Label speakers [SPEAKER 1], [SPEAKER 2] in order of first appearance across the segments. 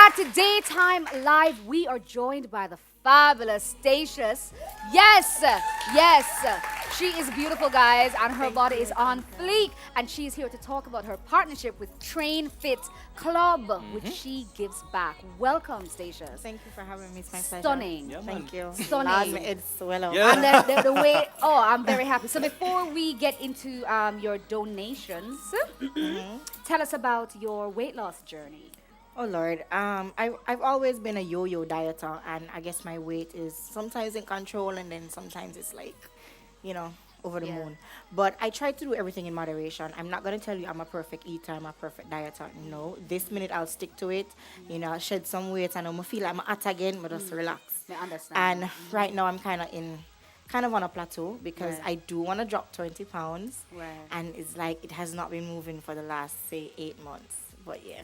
[SPEAKER 1] back to Daytime Live. We are joined by the fabulous Stacious. Yes, yes. She is beautiful, guys, and her body is on fleek. And she's here to talk about her partnership with Train Fit Club, which she gives back. Welcome, Stacious.
[SPEAKER 2] Thank you for having me. It's my pleasure.
[SPEAKER 1] Stunning.
[SPEAKER 3] Yeah,
[SPEAKER 2] Thank you.
[SPEAKER 1] Stunning.
[SPEAKER 2] It's well over.
[SPEAKER 3] Yeah.
[SPEAKER 1] And the way, oh, I'm very happy. So before we get into your donations, tell us about your weight loss journey.
[SPEAKER 2] Oh Lord, I've always been a yo-yo dieter, and I guess my weight is sometimes in control, and then sometimes it's like, over the moon. But I try to do everything in moderation. I'm not gonna tell you I'm a perfect eater, I'm a perfect dieter. No, this minute I'll stick to it. I'll shed some weight, and I'm feel like I'm at again, but just relax.
[SPEAKER 1] I understand.
[SPEAKER 2] And right now I'm kind of on a plateau because I do want to drop 20 pounds, and it's like it has not been moving for the last say 8 months. But yeah.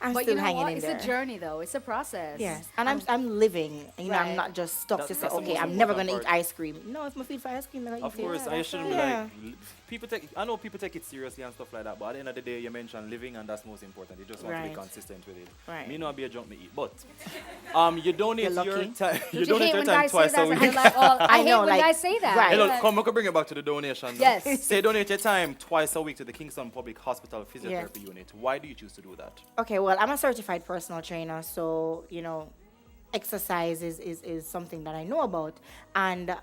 [SPEAKER 2] I'm
[SPEAKER 1] But
[SPEAKER 2] still
[SPEAKER 1] you know
[SPEAKER 2] hanging
[SPEAKER 1] what?
[SPEAKER 2] in
[SPEAKER 1] It's
[SPEAKER 2] there.
[SPEAKER 1] a journey, though. It's a process.
[SPEAKER 2] Yes, and I'm living. I'm
[SPEAKER 1] Right.
[SPEAKER 2] not just stuck to say,
[SPEAKER 3] That's the
[SPEAKER 2] okay,
[SPEAKER 3] most
[SPEAKER 2] I'm never gonna
[SPEAKER 3] important
[SPEAKER 2] eat
[SPEAKER 3] part.
[SPEAKER 2] ice cream. No, if I feel for ice cream, I
[SPEAKER 3] Of
[SPEAKER 2] eat
[SPEAKER 3] course,
[SPEAKER 2] it.
[SPEAKER 3] I shouldn't be
[SPEAKER 2] Yeah.
[SPEAKER 3] like people take. I know people take it seriously and stuff like that, but at the end of the day, you mentioned living, and that's most important. You just want to be
[SPEAKER 2] Right.
[SPEAKER 3] consistent with it.
[SPEAKER 2] Right.
[SPEAKER 3] Me not be a junk me eat, but you donate
[SPEAKER 2] You're
[SPEAKER 3] your
[SPEAKER 2] lucky.
[SPEAKER 3] time.
[SPEAKER 1] Don't
[SPEAKER 3] You donate
[SPEAKER 1] hate
[SPEAKER 3] your
[SPEAKER 1] when
[SPEAKER 3] time
[SPEAKER 1] guys
[SPEAKER 3] twice
[SPEAKER 1] say
[SPEAKER 3] a
[SPEAKER 1] that? And
[SPEAKER 3] week.
[SPEAKER 1] you're like, oh, I hate
[SPEAKER 2] know,
[SPEAKER 1] when
[SPEAKER 2] like,
[SPEAKER 1] guys say that.
[SPEAKER 2] right.
[SPEAKER 3] Hey,
[SPEAKER 1] You're
[SPEAKER 3] look,
[SPEAKER 1] like,
[SPEAKER 3] come, we could bring it back to the donation. now.
[SPEAKER 1] Yes.
[SPEAKER 3] Say donate your time twice a week to the Kingston Public Hospital Physiotherapy Unit. Why do you choose to do that?
[SPEAKER 2] Okay, well, I'm a certified personal trainer, so exercise is something that I know about, and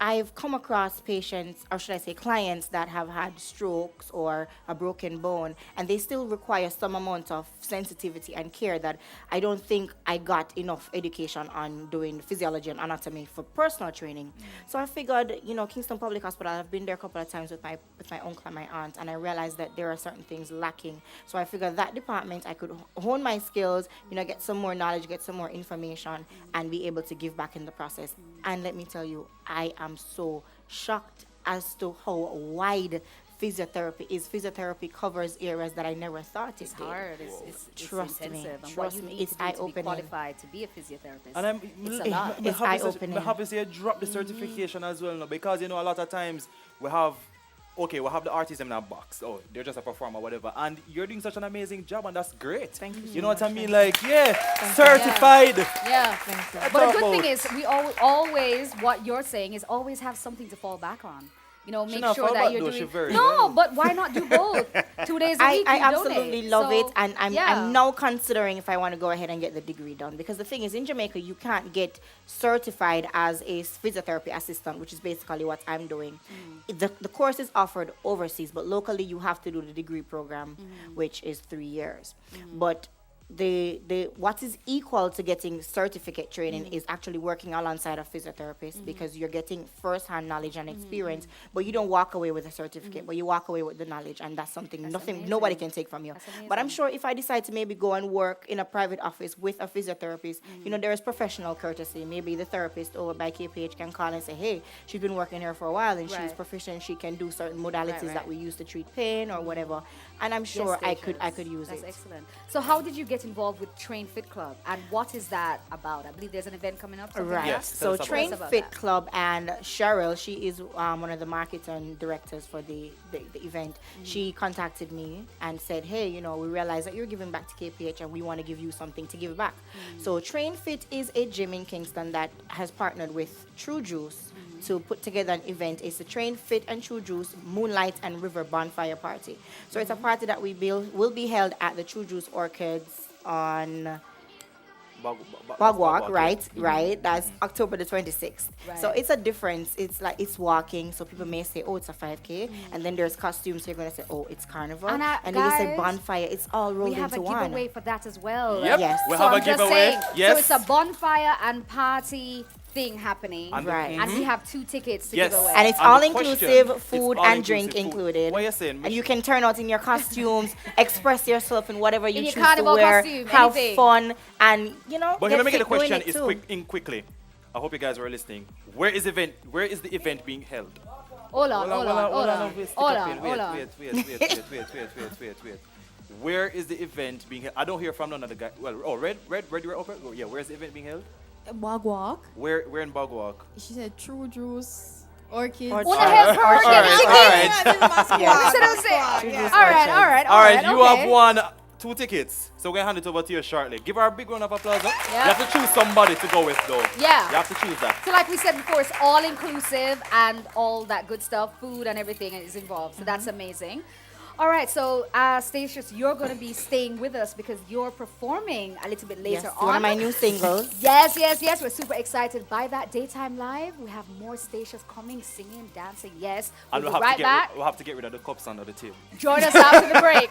[SPEAKER 2] I've come across patients, or should I say clients, that have had strokes or a broken bone, and they still require some amount of sensitivity and care that I don't think I got enough education on doing physiology and anatomy for personal training. So I figured, Kingston Public Hospital, I've been there a couple of times with my uncle and my aunt, and I realized that there are certain things lacking. So I figured that department I could hone my skills, get some more knowledge, get some more information, and be able to give back in the process. And let me tell you, I am so shocked as to how wide physiotherapy is. Physiotherapy covers areas that I never thought it
[SPEAKER 1] It's
[SPEAKER 2] did.
[SPEAKER 1] hard. It's
[SPEAKER 2] Trust me.
[SPEAKER 1] intensive. And
[SPEAKER 2] Trust
[SPEAKER 1] what you
[SPEAKER 2] me.
[SPEAKER 1] need
[SPEAKER 2] It's
[SPEAKER 1] to do to be
[SPEAKER 2] eye-opening.
[SPEAKER 1] qualified to be a physiotherapist.
[SPEAKER 3] And
[SPEAKER 1] it's a lot.
[SPEAKER 2] It's eye-opening.
[SPEAKER 3] I'm happy to say you drop the certification as well now, because a lot of times we have the artists in our box. Oh, they're just a performer, whatever. And you're doing such an amazing job, and that's great.
[SPEAKER 2] Thank you so
[SPEAKER 3] You know what I
[SPEAKER 2] much.
[SPEAKER 3] mean? Like, certified.
[SPEAKER 1] Yeah.
[SPEAKER 2] Thank you.
[SPEAKER 1] But the
[SPEAKER 3] Talk
[SPEAKER 1] good thing
[SPEAKER 3] about-
[SPEAKER 1] is, we always, what you're saying is always have something to fall back on. Make
[SPEAKER 3] not
[SPEAKER 1] sure
[SPEAKER 3] fall
[SPEAKER 1] that
[SPEAKER 3] back
[SPEAKER 1] you're
[SPEAKER 3] though,
[SPEAKER 1] doing.
[SPEAKER 3] she very
[SPEAKER 1] No,
[SPEAKER 3] well.
[SPEAKER 1] but why not do both? 2 days a week.
[SPEAKER 2] I
[SPEAKER 1] you
[SPEAKER 2] absolutely
[SPEAKER 1] donate.
[SPEAKER 2] love
[SPEAKER 1] So,
[SPEAKER 2] it, and
[SPEAKER 1] yeah.
[SPEAKER 2] I'm now considering if I want to go ahead and get the degree done, because the thing is, in Jamaica you can't get certified as a physiotherapy assistant, which is basically what I'm doing. The course is offered overseas, but locally you have to do the degree program, which is 3 years. But the what is equal to getting certificate training is actually working alongside a physiotherapist, because you're getting first-hand knowledge and experience, but you don't walk away with a certificate, but you walk away with the knowledge, and that's something nobody can take from you. But I'm sure if I decide to maybe go and work in a private office with a physiotherapist, there is professional courtesy. Maybe the therapist over by KPH can call and say, hey, she's been working here for a while and she's
[SPEAKER 1] Right.
[SPEAKER 2] proficient, she can do certain modalities
[SPEAKER 1] right.
[SPEAKER 2] that we use to treat pain or whatever, and I'm sure I could use
[SPEAKER 1] That's
[SPEAKER 2] it.
[SPEAKER 1] excellent. So how did you get involved with Train Fit Club, and what is that about? I believe there's an event coming up. something like
[SPEAKER 2] Right.
[SPEAKER 1] that?
[SPEAKER 3] Yes, tell
[SPEAKER 2] So
[SPEAKER 3] us about
[SPEAKER 2] Train
[SPEAKER 1] that.
[SPEAKER 2] Fit Club, and Cheryl, she is one of the marketing directors for the event. She contacted me and said, hey, we realize that you're giving back to KPH and we want to give you something to give back. So Train Fit is a gym in Kingston that has partnered with True Juice to put together an event. It's the Train Fit and True Juice Moonlight and River Bonfire Party. So it's a party that will be held at the True Juice Orchids on Bogwalk, right? Right. That's October the 26th. So
[SPEAKER 1] Right.
[SPEAKER 2] it's a difference. It's walking. So people may say, oh, it's a 5K. And then there's costumes. So you're going to say, oh, it's carnival.
[SPEAKER 1] And,
[SPEAKER 2] And then you say
[SPEAKER 1] guys,
[SPEAKER 2] bonfire. It's all rolled
[SPEAKER 1] We have a
[SPEAKER 2] into one.
[SPEAKER 1] giveaway for that as well.
[SPEAKER 3] Yep.
[SPEAKER 2] Yes.
[SPEAKER 3] We
[SPEAKER 1] So
[SPEAKER 3] have
[SPEAKER 1] I'm
[SPEAKER 3] a
[SPEAKER 1] just
[SPEAKER 3] giveaway.
[SPEAKER 1] saying,
[SPEAKER 3] Yes.
[SPEAKER 1] So it's a bonfire and party thing happening.
[SPEAKER 3] And
[SPEAKER 2] Right.
[SPEAKER 1] And we have 2 tickets to
[SPEAKER 3] Yes.
[SPEAKER 1] give away.
[SPEAKER 2] And it's
[SPEAKER 3] And
[SPEAKER 2] all
[SPEAKER 3] the
[SPEAKER 2] inclusive,
[SPEAKER 3] question,
[SPEAKER 2] food
[SPEAKER 3] it's
[SPEAKER 2] and drink
[SPEAKER 3] all-inclusive food.
[SPEAKER 2] included.
[SPEAKER 3] What you saying?
[SPEAKER 2] And you can turn out in your costumes, express yourself in whatever you
[SPEAKER 1] In your
[SPEAKER 2] choose to
[SPEAKER 1] carnival
[SPEAKER 2] wear,
[SPEAKER 1] costume,
[SPEAKER 2] have
[SPEAKER 1] anything.
[SPEAKER 2] fun, and
[SPEAKER 3] But
[SPEAKER 2] get
[SPEAKER 3] let me get the
[SPEAKER 2] fit doing
[SPEAKER 3] question
[SPEAKER 2] it
[SPEAKER 3] is
[SPEAKER 2] too.
[SPEAKER 3] quickly. I hope you guys were listening. Where is the event being held?
[SPEAKER 1] Hold on.
[SPEAKER 3] Wait. Where is the event being held? I don't hear from none of the guys. Well, Red, you're open? Oh, yeah, where's the event being held?
[SPEAKER 4] Bogwalk.
[SPEAKER 3] Where in Bogwalk?
[SPEAKER 4] She said True Juice, Orchid.
[SPEAKER 1] What the hell's her
[SPEAKER 3] All right,
[SPEAKER 1] getting
[SPEAKER 3] all
[SPEAKER 1] tickets?
[SPEAKER 3] right.
[SPEAKER 1] That's what I'm saying.
[SPEAKER 2] True Juice
[SPEAKER 1] All right.
[SPEAKER 3] All right, you
[SPEAKER 1] okay.
[SPEAKER 3] have won 2 tickets. So we're going to hand it over to you shortly. Give her a big round of applause. Huh?
[SPEAKER 1] Yeah.
[SPEAKER 3] You have to choose somebody to go with, though.
[SPEAKER 1] Yeah.
[SPEAKER 3] You have to choose that.
[SPEAKER 1] So like we said before, it's all inclusive and all that good stuff, food and everything is involved. So that's amazing. All right, so Stacious, you're going to be staying with us because you're performing a little bit later
[SPEAKER 2] Yes,
[SPEAKER 1] on.
[SPEAKER 2] one of my new singles.
[SPEAKER 1] Yes, yes, yes. We're super excited by that Daytime Live. We have more Stacious coming, singing, dancing. Yes. We'll
[SPEAKER 3] And
[SPEAKER 1] be
[SPEAKER 3] we'll
[SPEAKER 1] right back.
[SPEAKER 3] we'll have to get rid of the cups under the table.
[SPEAKER 1] Join us after the break.